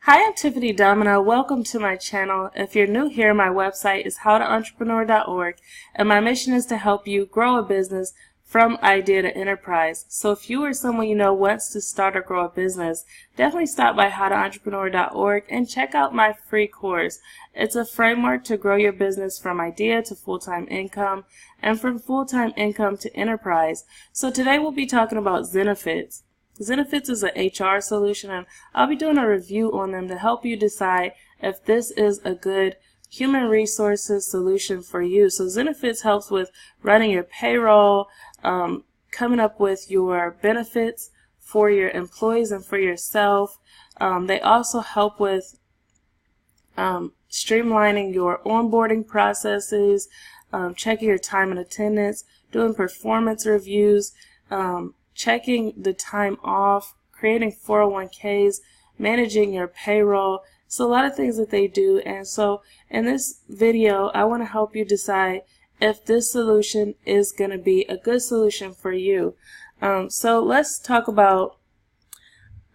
Hi, I'm Tiffany Domino. Welcome to my channel. If you're new here, my website is howtoentrepreneur.org, and my mission is to help you grow a business from idea to enterprise. So if you or someone you know wants to start or grow a business, definitely stop by howtoentrepreneur.org and check out my free course. It's a framework to grow your business from idea to full-time income and from full-time income to enterprise. So today we'll be talking about Zenefits. Zenefits is an HR solution, and I'll be doing a review on them to help you decide if this is a good human resources solution for you. So Zenefits helps with running your payroll, coming up with your benefits for your employees and for yourself. They also help with streamlining your onboarding processes, checking your time and attendance, doing performance reviews, checking the time off, creating 401ks, managing your payroll. So a lot of things that they do. And so in this video, I want to help you decide if this solution is going to be a good solution for you. So let's talk about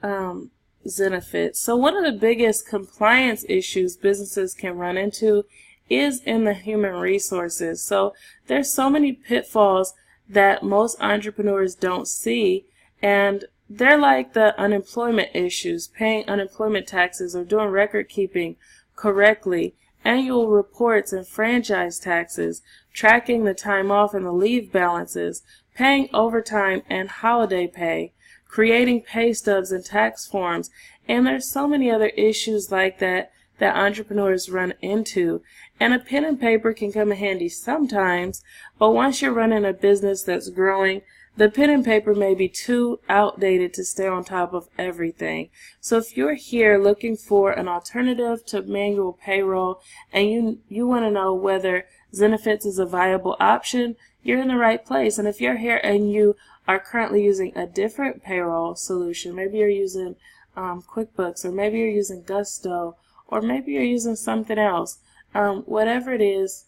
Zenefits. So one of the biggest compliance issues businesses can run into is in the human resources. So there's so many pitfalls that most entrepreneurs don't see, and they're like the unemployment issues, paying unemployment taxes or doing record keeping correctly, annual reports and franchise taxes, tracking the time off and the leave balances, paying overtime and holiday pay, creating pay stubs and tax forms, and there's so many other issues like that that entrepreneurs run into. And a pen and paper can come in handy sometimes, but once you're running a business that's growing, the pen and paper may be too outdated to stay on top of everything. So if you're here looking for an alternative to manual payroll and you want to know whether Zenefits is a viable option, you're in the right place. And if you're here and you are currently using a different payroll solution, maybe you're using QuickBooks, or maybe you're using Gusto, or maybe you're using something else, whatever it is,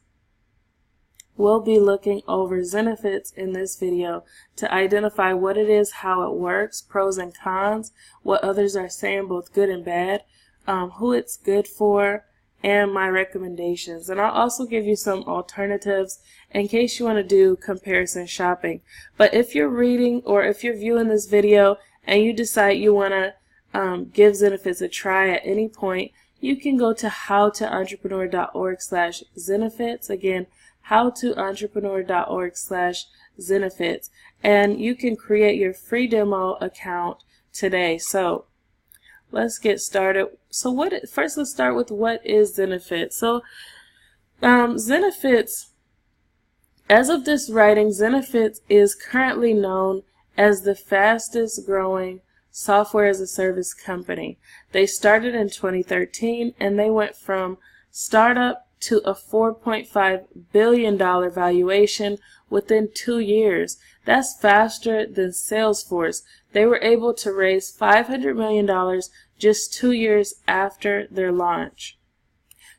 we'll be looking over Zenefits in this video to identify what it is, how it works, pros and cons, what others are saying, both good and bad, who it's good for, and my recommendations. And I'll also give you some alternatives in case you want to do comparison shopping. But if you're reading or if you're viewing this video and you decide you want to give Zenefits a try at any point, you can go to howtoentrepreneur.org/Zenefits. Again, howtoentrepreneur.org/Zenefits. And you can create your free demo account today. So let's get started. So first let's start with what is Zenefits. So Zenefits, as of this writing, Zenefits is currently known as the fastest growing software as a service company. They started in 2013 and they went from startup to a $4.5 billion valuation within 2 years. That's faster than Salesforce. They were able to raise $500 million just 2 years after their launch.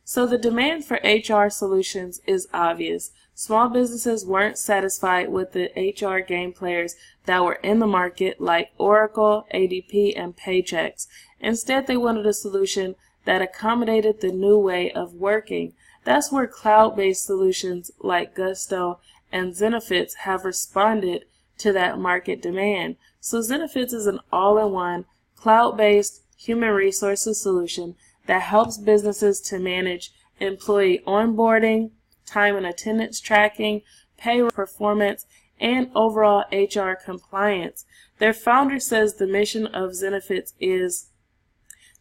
So the demand for HR solutions is obvious. Small businesses weren't satisfied with the HR game players that were in the market like Oracle, ADP, and Paychex. Instead, they wanted a solution that accommodated the new way of working. That's where cloud-based solutions like Gusto and Zenefits have responded to that market demand. So Zenefits is an all-in-one cloud-based human resources solution that helps businesses to manage employee onboarding, time and attendance tracking, payroll performance, and overall HR compliance. Their founder says the mission of Zenefits is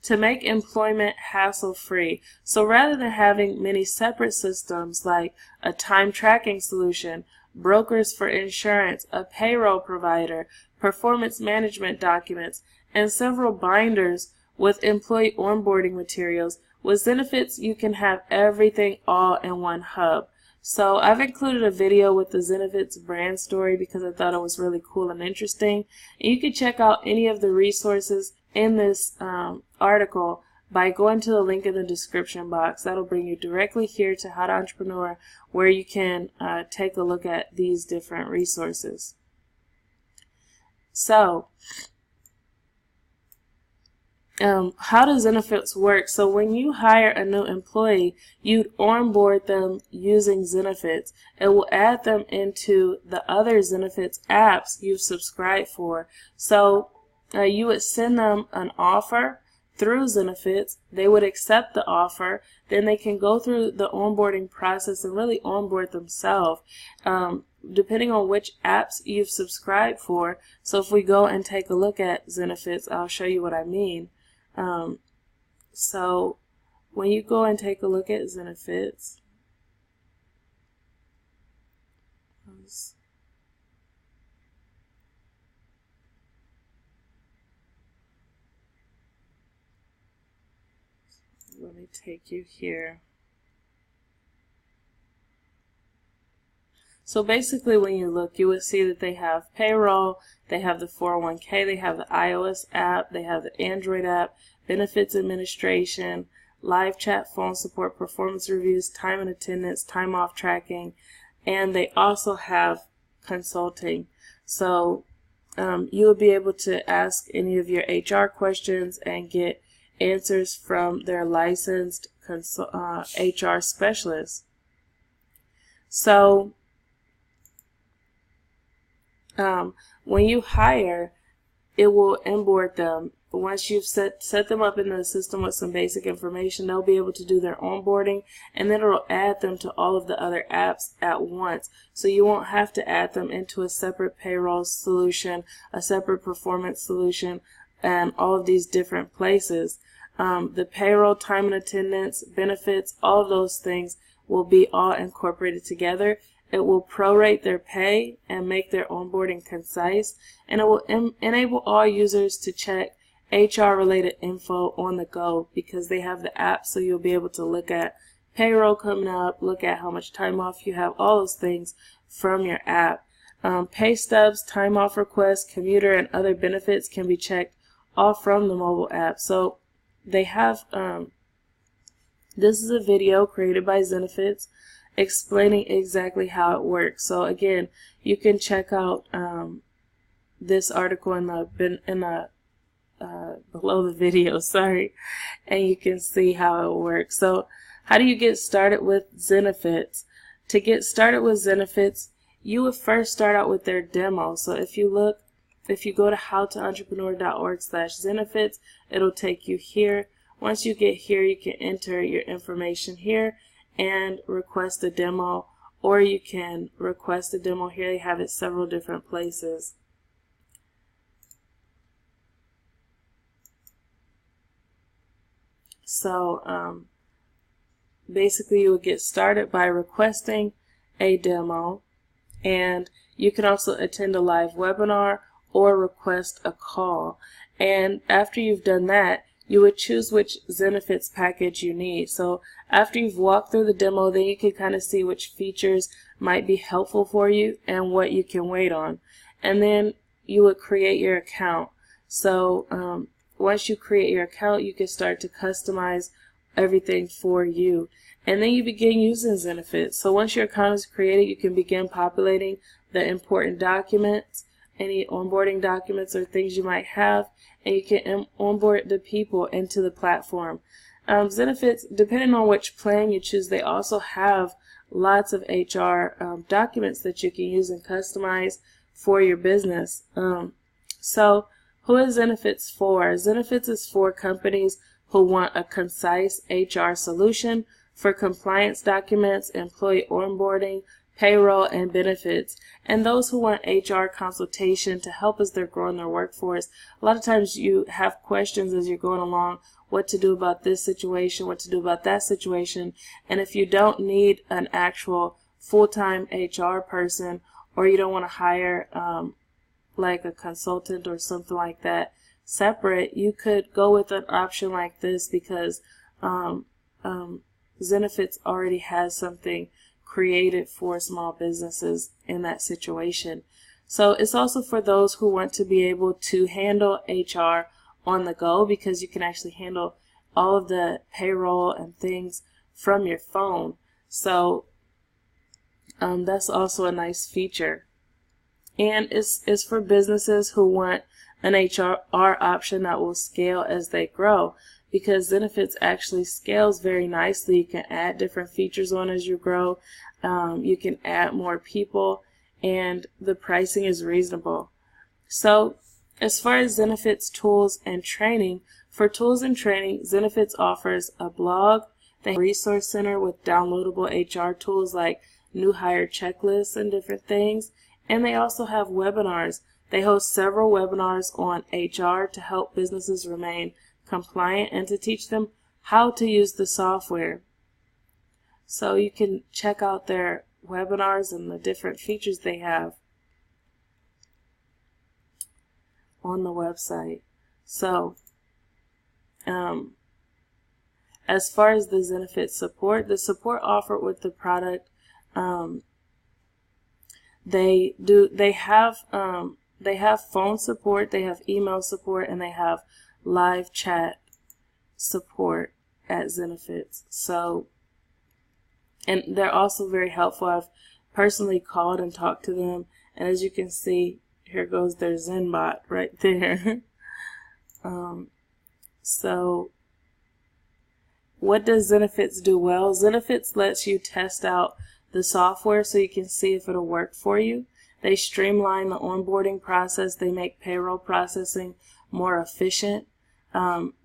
to make employment hassle-free. So rather than having many separate systems like a time tracking solution, brokers for insurance, a payroll provider, performance management documents, and several binders with employee onboarding materials, with Zenefits you can have everything all in one hub. So I've included a video with the Zenefits brand story because I thought it was really cool and interesting. And you can check out any of the resources in this article by going to the link in the description box. That'll bring you directly here to How to Entrepreneur, where you can take a look at these different resources. So how does Zenefits work? So when you hire a new employee, you'd onboard them using Zenefits. It will add them into the other Zenefits apps you've subscribed for. So you would send them an offer through Zenefits. They would accept the offer. Then they can go through the onboarding process and really onboard themselves, depending on which apps you've subscribed for. So if we go and take a look at Zenefits, I'll show you what I mean. So when you go and take a look at Zenefits, let me take you here. So basically when you look, you would see that they have Payroll, they have the 401k, they have the iOS app, they have the Android app, Benefits Administration, live chat, phone support, performance reviews, time and attendance, time off tracking, and they also have consulting. So you will be able to ask any of your HR questions and get answers from their licensed HR specialists. So when you hire, it will onboard them. Once you've set them up in the system with some basic information, they'll be able to do their onboarding, and then it'll add them to all of the other apps at once. So you won't have to add them into a separate payroll solution, a separate performance solution, and all of these different places. The payroll, time and attendance, benefits, all of those things will be all incorporated together. It will prorate their pay and make their onboarding concise, and it will enable all users to check HR-related info on the go because they have the app, so you'll be able to look at payroll coming up, look at how much time off you have, all those things from your app. Pay stubs, time off requests, commuter, and other benefits can be checked all from the mobile app. So they have, this is a video created by Zenefits explaining exactly how it works. So again, you can check out this article in the below the video, sorry, and you can see how it works. So how do you get started with Zenefits? To get started with Zenefits, you would first start out with their demo. So if you go to howtoentrepreneur.org/Zenefits, it'll take you here. Once you get here, you can enter your information here and request a demo, or you can request a demo here. They have it several different places. So basically you would get started by requesting a demo, and you can also attend a live webinar or request a call. And after you've done that, you would choose which Zenefits package you need. So after you've walked through the demo, then you can kind of see which features might be helpful for you and what you can wait on. And then you would create your account. So once you create your account, you can start to customize everything for you. And then you begin using Zenefits. So once your account is created, you can begin populating the important documents, any onboarding documents or things you might have, and you can onboard the people into the platform. Zenefits, depending on which plan you choose, they also have lots of HR documents that you can use and customize for your business. So who is Zenefits for? Zenefits is for companies who want a concise HR solution for compliance documents, employee onboarding, payroll, and benefits, and those who want HR consultation to help as they're growing their workforce. A lot of times you have questions as you're going along, what to do about this situation, what to do about that situation, and if you don't need an actual full-time HR person, or you don't want to hire like a consultant or something like that separate, you could go with an option like this because Zenefits already has something created for small businesses in that situation. So it's also for those who want to be able to handle HR on the go, because you can actually handle all of the payroll and things from your phone. So that's also a nice feature. And it's for businesses who want an HR option that will scale as they grow, because Zenefits actually scales very nicely. You can add different features on as you grow. You can add more people, and the pricing is reasonable. So as far as Zenefits tools and training, for tools and training, Zenefits offers a blog, they have a resource center with downloadable HR tools like new hire checklists and different things, and they also have webinars. They host several webinars on HR to help businesses remain compliant and to teach them how to use the software. So you can check out their webinars and the different features they have on the website. So as far as the Zenefits support, the support offered with the product, they have phone support, they have email support, and they have live chat support at Zenefits. So, and they're also very helpful. I've personally called and talked to them, and as you can see, here goes their ZenBot right there. So what does Zenefits do well? Zenefits lets you test out the software so you can see if it'll work for you. They streamline the onboarding process. They make payroll processing more efficient.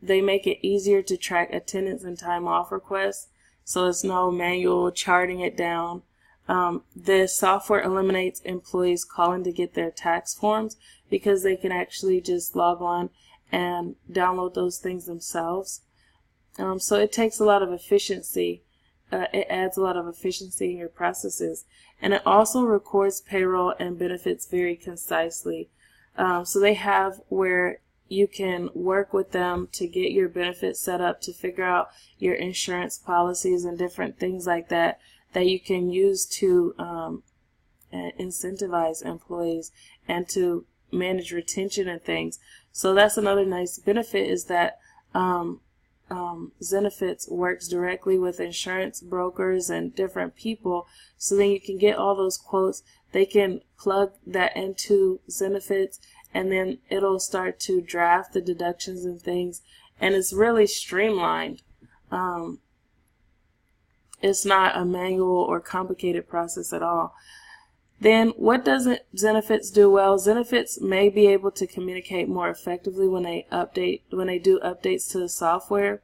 They make it easier to track attendance and time off requests, so it's no manual charting it down. The software eliminates employees calling to get their tax forms, because they can actually just log on and download those things themselves. So it takes a lot of efficiency. It adds a lot of efficiency in your processes. And it also records payroll and benefits very concisely. So they have where you can work with them to get your benefits set up, to figure out your insurance policies and different things like that, that you can use to incentivize employees and to manage retention and things. So that's another nice benefit, is that Zenefits works directly with insurance brokers and different people, so then you can get all those quotes. They can plug that into Zenefits, and then it'll start to draft the deductions and things, and it's really streamlined. It's not a manual or complicated process at all. Then what doesn't Zenefits do well? Zenefits may be able to communicate more effectively when they do updates to the software.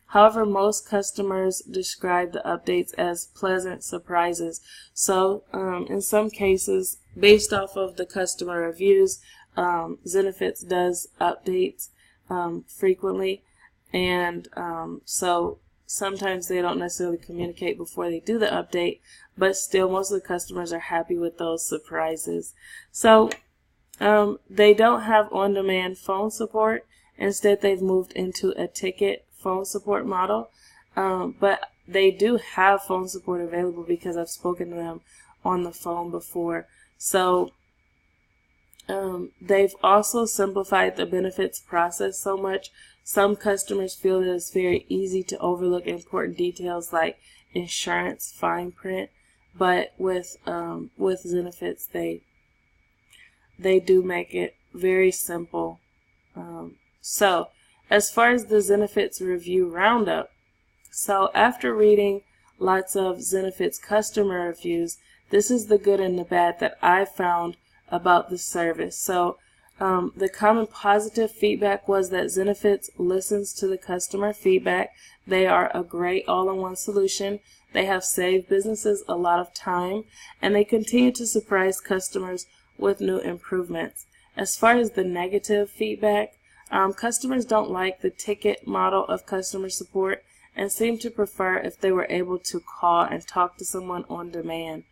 However, most customers describe the updates as pleasant surprises. So in some cases, based off of the customer reviews, Zenefits does updates frequently, and so sometimes they don't necessarily communicate before they do the update, but still most of the customers are happy with those surprises. So they don't have on-demand phone support. Instead, they've moved into a ticket phone support model, but they do have phone support available because I've spoken to them on the phone before. So they've also simplified the benefits process so much. Some customers feel that it's very easy to overlook important details like insurance fine print, but with Zenefits, they do make it very simple. So as far as the Zenefits review roundup, so after reading lots of Zenefits customer reviews, this is the good and the bad that I found about the service. So the common positive feedback was that Zenefits listens to the customer feedback. They are a great all-in-one solution. They have saved businesses a lot of time, and they continue to surprise customers with new improvements. As far as the negative feedback, customers don't like the ticket model of customer support and seem to prefer if they were able to call and talk to someone on demand.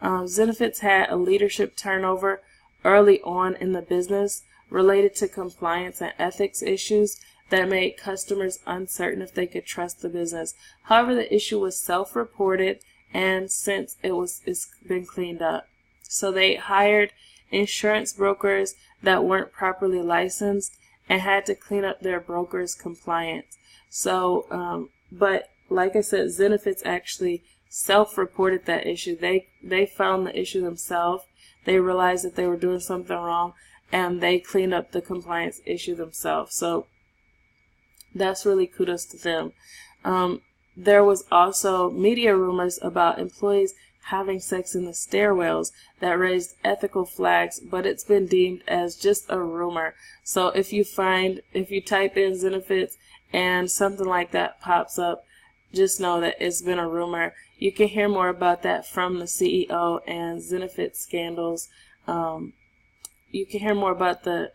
Zenefits had a leadership turnover early on in the business related to compliance and ethics issues that made customers uncertain if they could trust the business. However, the issue was self-reported, and since it's been cleaned up. So they hired insurance brokers that weren't properly licensed and had to clean up their brokers' compliance. So, but like I said, Zenefits actually self-reported that issue. They found the issue themselves. They realized that they were doing something wrong, and they cleaned up the compliance issue themselves. So that's really kudos to them. There was also media rumors about employees having sex in the stairwells that raised ethical flags, but it's been deemed as just a rumor. So if you type in Zenefits and something like that pops up, just know that it's been a rumor. You can hear more about that from the CEO and Zenefits scandals. You can hear more about the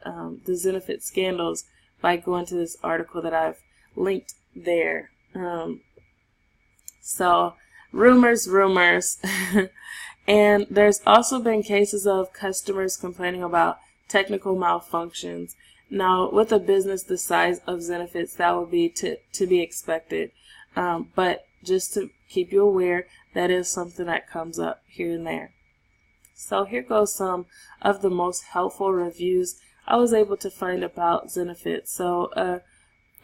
Zenefits scandals by going to this article that I've linked there. So rumors. And there's also been cases of customers complaining about technical malfunctions. Now, with a business the size of Zenefits, that would be to be expected. But just to keep you aware, that is something that comes up here and there. So here goes some of the most helpful reviews I was able to find about Zenefits. So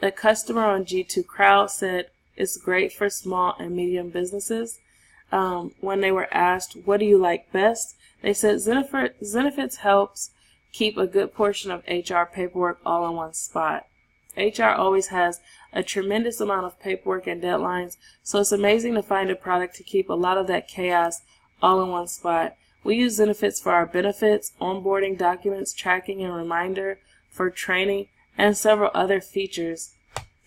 a customer on G2 Crowd said it's great for small and medium businesses. When they were asked, what do you like best? They said Zenefits helps keep a good portion of HR paperwork all in one spot. HR always has a tremendous amount of paperwork and deadlines, so it's amazing to find a product to keep a lot of that chaos all in one spot. We use Zenefits for our benefits, onboarding documents, tracking and reminder, for training, and several other features.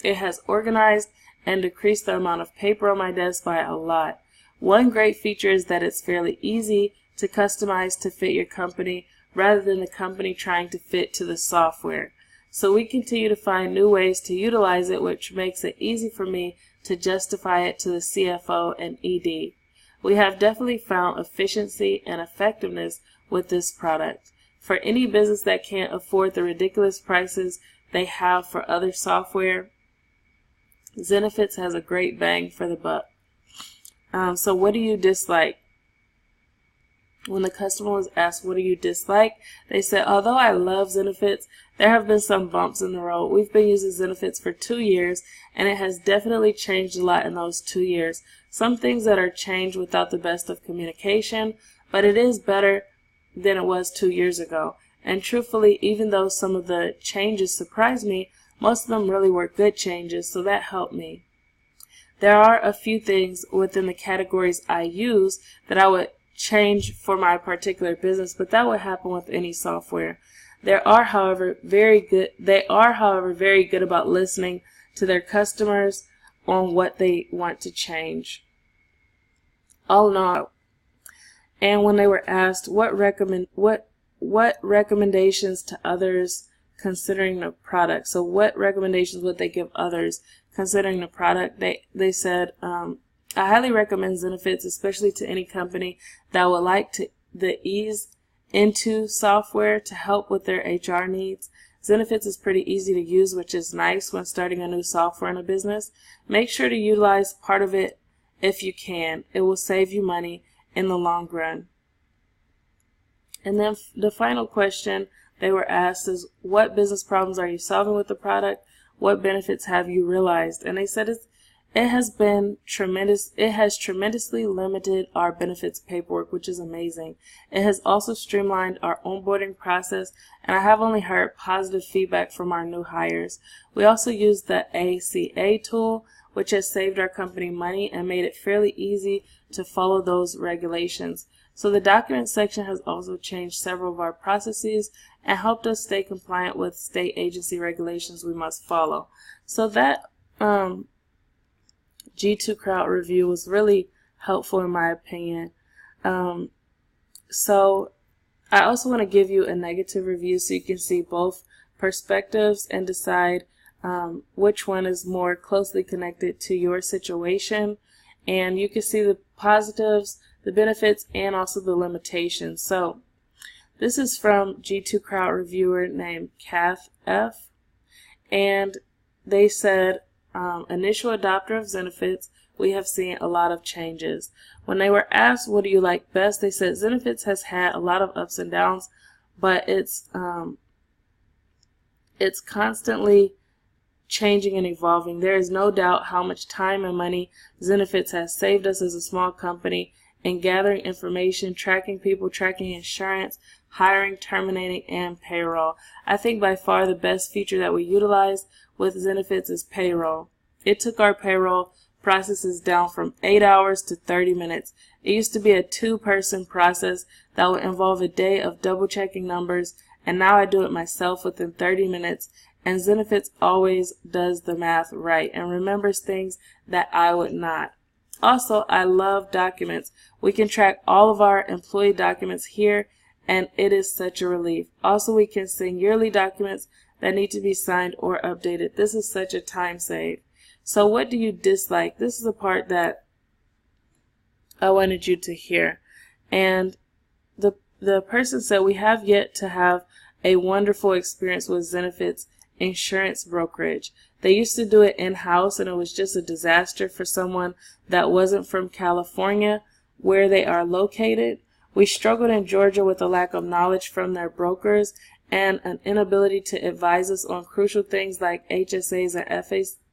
It has organized and decreased the amount of paper on my desk by a lot. One great feature is that it's fairly easy to customize to fit your company rather than the company trying to fit to the software. So we continue to find new ways to utilize it, which makes it easy for me to justify it to the CFO and ED. We have definitely found efficiency and effectiveness with this product. For any business that can't afford the ridiculous prices they have for other software, Zenefits has a great bang for the buck. So what do you dislike? When the customer was asked, what do you dislike? They said, although I love Zenefits, there have been some bumps in the road. We've been using Zenefits for 2 years, and it has definitely changed a lot in those 2 years. Some things that are changed without the best of communication, but it is better than it was 2 years ago. And truthfully, even though some of the changes surprised me, most of them really were good changes, so that helped me. There are a few things within the categories I use that I would change for my particular business, but that would happen with any software. They are, however, very good about listening to their customers on what they want to change. All in all, and when they were asked what recommendations to others considering the product, so what recommendations would they give others considering the product, they said, I highly recommend Zenefits, especially to any company that would like the ease into software to help with their HR needs. Zenefits is pretty easy to use, which is nice when starting a new software in a business. Make sure to utilize part of it if you can. It will save you money in the long run. And then the final question they were asked is, what business problems are you solving with the product? What benefits have you realized? And they said it has tremendously limited our benefits paperwork, which is amazing. It has also streamlined our onboarding process, and I have only heard positive feedback from our new hires. We also use the ACA tool, which has saved our company money and made it fairly easy to follow those regulations. So the document section has also changed several of our processes and helped us stay compliant with state agency regulations we must follow. So that G2 Crowd review was really helpful in my opinion. So I also want to give you a negative review so you can see both perspectives and decide which one is more closely connected to your situation. And you can see the positives, the benefits, and also the limitations. So this is from G2 Crowd reviewer named Kath F. And they said, initial adopter of Zenefits, we have seen a lot of changes. When they were asked, what do you like best? They said Zenefits has had a lot of ups and downs, but it's constantly changing and evolving. There is no doubt how much time and money Zenefits has saved us as a small company in gathering information, tracking people, tracking insurance, hiring, terminating, and payroll. I think by far the best feature that we utilize with Zenefits is payroll. It took our payroll processes down from 8 hours to 30 minutes. It used to be a 2-person process that would involve a day of double checking numbers, and now I do it myself within 30 minutes, and Zenefits always does the math right and remembers things that I would not. Also, I love documents. We can track all of our employee documents here, and it is such a relief. Also, we can send yearly documents that need to be signed or updated. This is such a time save. So what do you dislike? This is the part that I wanted you to hear. And the person said, we have yet to have a wonderful experience with Zenefits insurance brokerage. They used to do it in-house, and it was just a disaster for someone that wasn't from California, where they are located. We struggled in Georgia with a lack of knowledge from their brokers and an inability to advise us on crucial things like HSAs and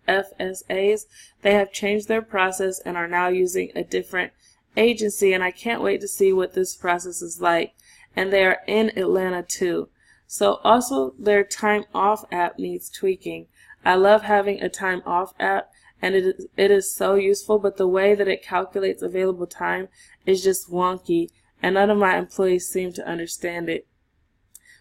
FSAs. They have changed their process and are now using a different agency, and I can't wait to see what this process is like. And they are in Atlanta too. So also their time off app needs tweaking. I love having a time off app, and it is so useful, but the way that it calculates available time is just wonky, and none of my employees seem to understand it.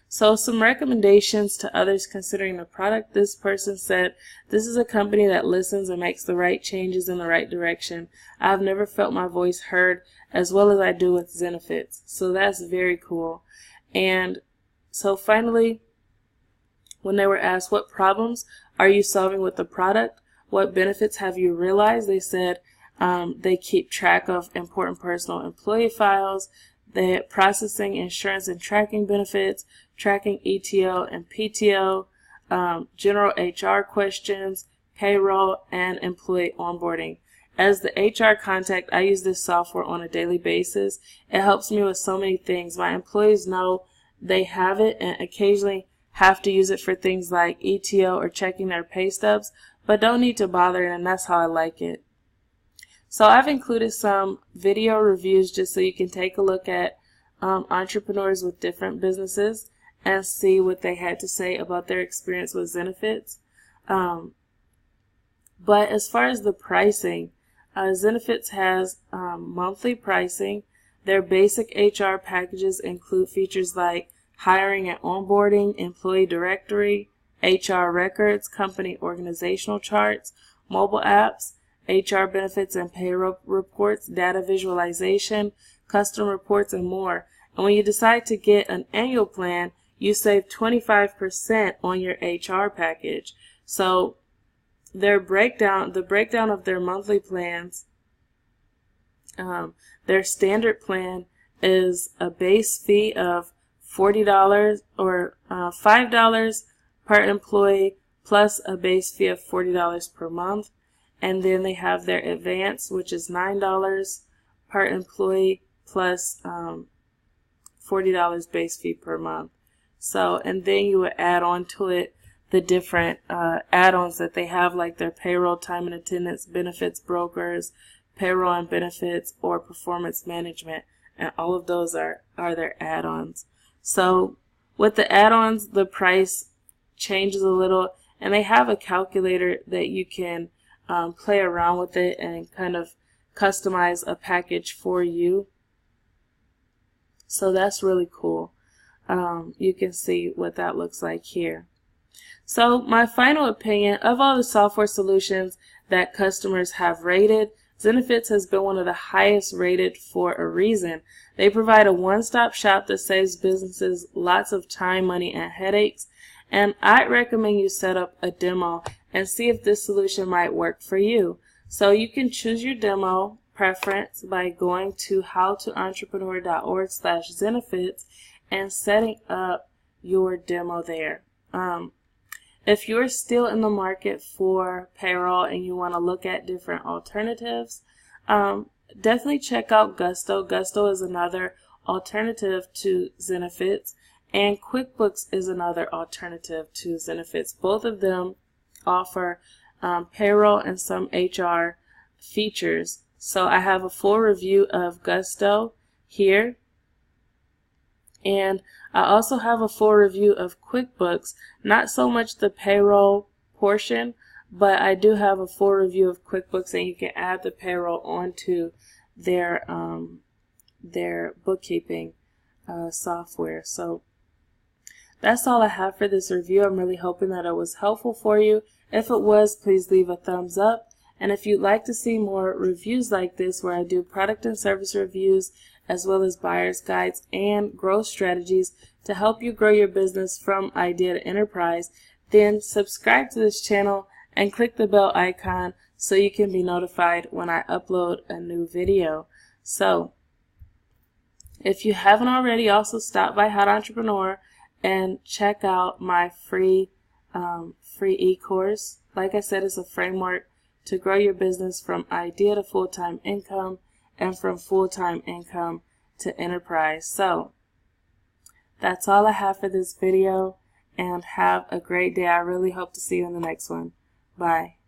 So some recommendations to others considering the product. This person said, this is a company that listens and makes the right changes in the right direction. I've never felt my voice heard as well as I do with Zenefits. So that's very cool. And so finally, when they were asked, what problems are you solving with the product? What benefits have you realized? They said they keep track of important personal employee files, they're processing insurance and tracking benefits, tracking ETO and PTO, general HR questions, payroll, and employee onboarding. As the HR contact, I use this software on a daily basis. It helps me with so many things. My employees know they have it and occasionally have to use it for things like ETO or checking their pay stubs, but don't need to bother, and that's how I like it. So I've included some video reviews just so you can take a look at entrepreneurs with different businesses and see what they had to say about their experience with Zenefits. But as far as the pricing, Zenefits has monthly pricing. Their basic HR packages include features like hiring and onboarding, employee directory, HR records, company organizational charts, mobile apps, HR benefits and payroll reports, data visualization, custom reports, and more. And when you decide to get an annual plan, you save 25% on your HR package. So the breakdown of their monthly plans, their standard plan is a base fee of $40 or $5 per employee plus a base fee of $40 per month. And then they have their advance, which is $9 per employee plus $40 base fee per month. So, and then you would add on to it the different add-ons that they have, like their payroll, time and attendance, benefits brokers, payroll and benefits, or performance management. And all of those are their add-ons. So with the add-ons, the price changes a little, and they have a calculator that you can play around with it and kind of customize a package for you. So that's really cool. You can see what that looks like here. So my final opinion, of all the software solutions that customers have rated, Zenefits has been one of the highest rated for a reason. They provide a one-stop shop that saves businesses lots of time, money, and headaches. And I'd recommend you set up a demo and see if this solution might work for you. So you can choose your demo preference by going to howtoentrepreneur.org/Zenefits and setting up your demo there. If you're still in the market for payroll and you want to look at different alternatives, definitely check out Gusto. Gusto is another alternative to Zenefits, and QuickBooks is another alternative to Zenefits. Both of them offer payroll and some HR features. So I have a full review of Gusto here, And I also have a full review of QuickBooks, not so much the payroll portion, but I do have a full review of QuickBooks, and you can add the payroll onto their bookkeeping software. So that's all I have for this review. I'm really hoping that it was helpful for you. If it was, please leave a thumbs up. And if you'd like to see more reviews like this, where I do product and service reviews, as well as buyer's guides and growth strategies to help you grow your business from idea to enterprise, then subscribe to this channel and click the bell icon so you can be notified when I upload a new video. So if you haven't already, also stop by Hot Entrepreneur and check out my free e-course. Like I said, it's a framework to grow your business from idea to full-time income and from full-time income to enterprise. So that's all I have for this video, and have a great day. I really hope to see you in the next one. Bye.